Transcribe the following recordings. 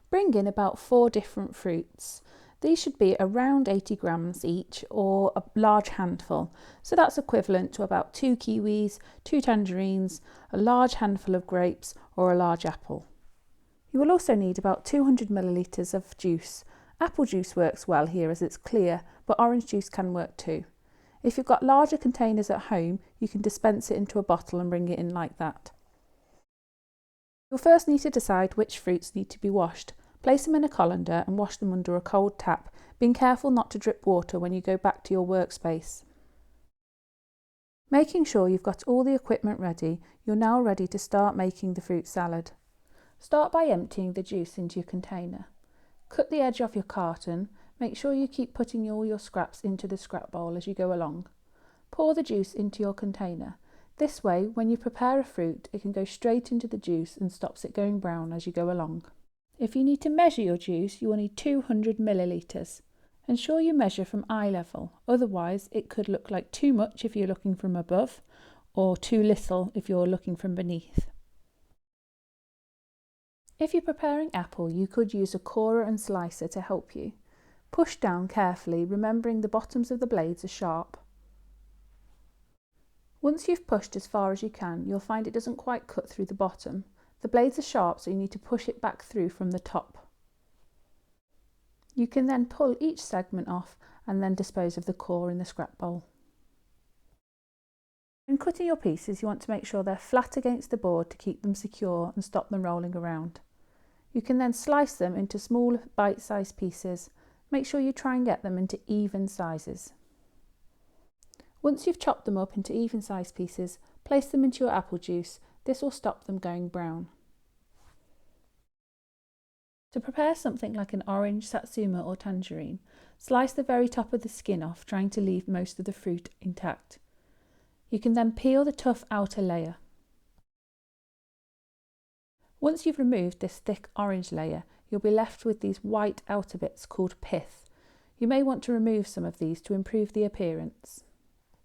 Bring in about 4 different fruits. These should be around 80 grams each, or a large handful. So that's equivalent to about 2 kiwis, 2 tangerines, a large handful of grapes, or a large apple. You will also need about 200 millilitres of juice. Apple juice works well here as it's clear, but orange juice can work too. If you've got larger containers at home, you can dispense it into a bottle and bring it in like that. You'll first need to decide which fruits need to be washed. Place them in a colander and wash them under a cold tap, being careful not to drip water when you go back to your workspace. Making sure you've got all the equipment ready, you're now ready to start making the fruit salad. Start by emptying the juice into your container. Cut the edge off your carton. Make sure you keep putting all your scraps into the scrap bowl as you go along. Pour the juice into your container. This way, when you prepare a fruit, it can go straight into the juice and stops it going brown as you go along. If you need to measure your juice, you will need 200 millilitres. Ensure you measure from eye level, otherwise it could look like too much if you're looking from above, or too little if you're looking from beneath. If you're preparing apple, you could use a corer and slicer to help you. Push down carefully, remembering the bottoms of the blades are sharp. Once you've pushed as far as you can, you'll find it doesn't quite cut through the bottom. The blades are sharp, so you need to push it back through from the top. You can then pull each segment off and then dispose of the core in the scrap bowl. When cutting your pieces, you want to make sure they're flat against the board to keep them secure and stop them rolling around. You can then slice them into small bite-sized pieces. Make sure you try and get them into even sizes. Once you've chopped them up into even sized pieces, place them into your apple juice. This will stop them going brown. To prepare something like an orange, satsuma or tangerine, slice the very top of the skin off, trying to leave most of the fruit intact. You can then peel the tough outer layer. Once you've removed this thick orange layer, you'll be left with these white outer bits called pith. You may want to remove some of these to improve the appearance.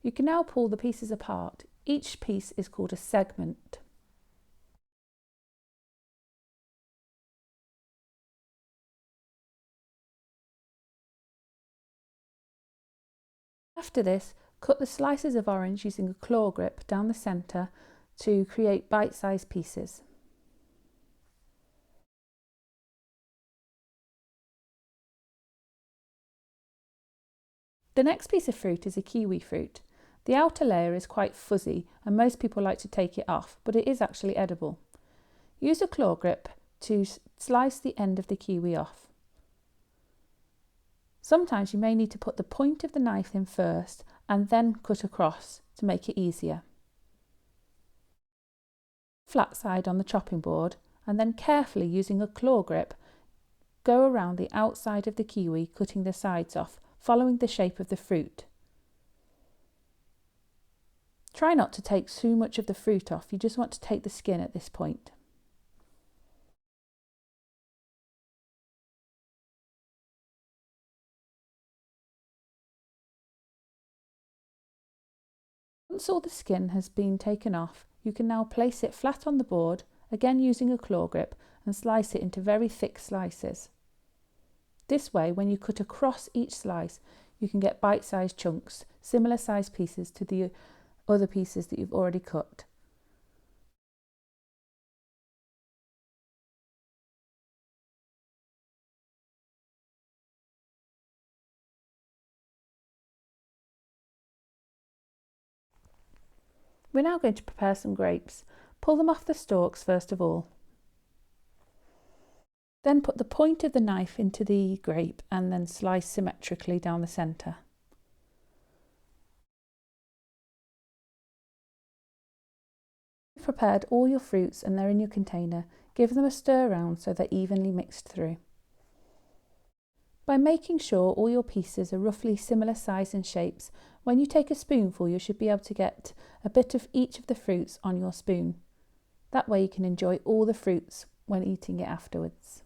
You can now pull the pieces apart. Each piece is called a segment. After this, cut the slices of orange using a claw grip down the centre to create bite-sized pieces. The next piece of fruit is a kiwi fruit. The outer layer is quite fuzzy and most people like to take it off, but it is actually edible. Use a claw grip to slice the end of the kiwi off. Sometimes you may need to put the point of the knife in first and then cut across to make it easier. Flat side on the chopping board and then carefully using a claw grip, go around the outside of the kiwi, cutting the sides off, following the shape of the fruit. Try not to take too much of the fruit off, you just want to take the skin at this point. Once all the skin has been taken off, you can now place it flat on the board, again using a claw grip, and slice it into very thick slices. This way, when you cut across each slice, you can get bite-sized chunks, similar sized pieces to the other pieces that you've already cut. We're now going to prepare some grapes. Pull them off the stalks first of all. Then put the point of the knife into the grape and then slice symmetrically down the centre. You've prepared all your fruits and they're in your container. Give them a stir round so they're evenly mixed through. By making sure all your pieces are roughly similar size and shapes, when you take a spoonful you should be able to get a bit of each of the fruits on your spoon. That way you can enjoy all the fruits when eating it afterwards.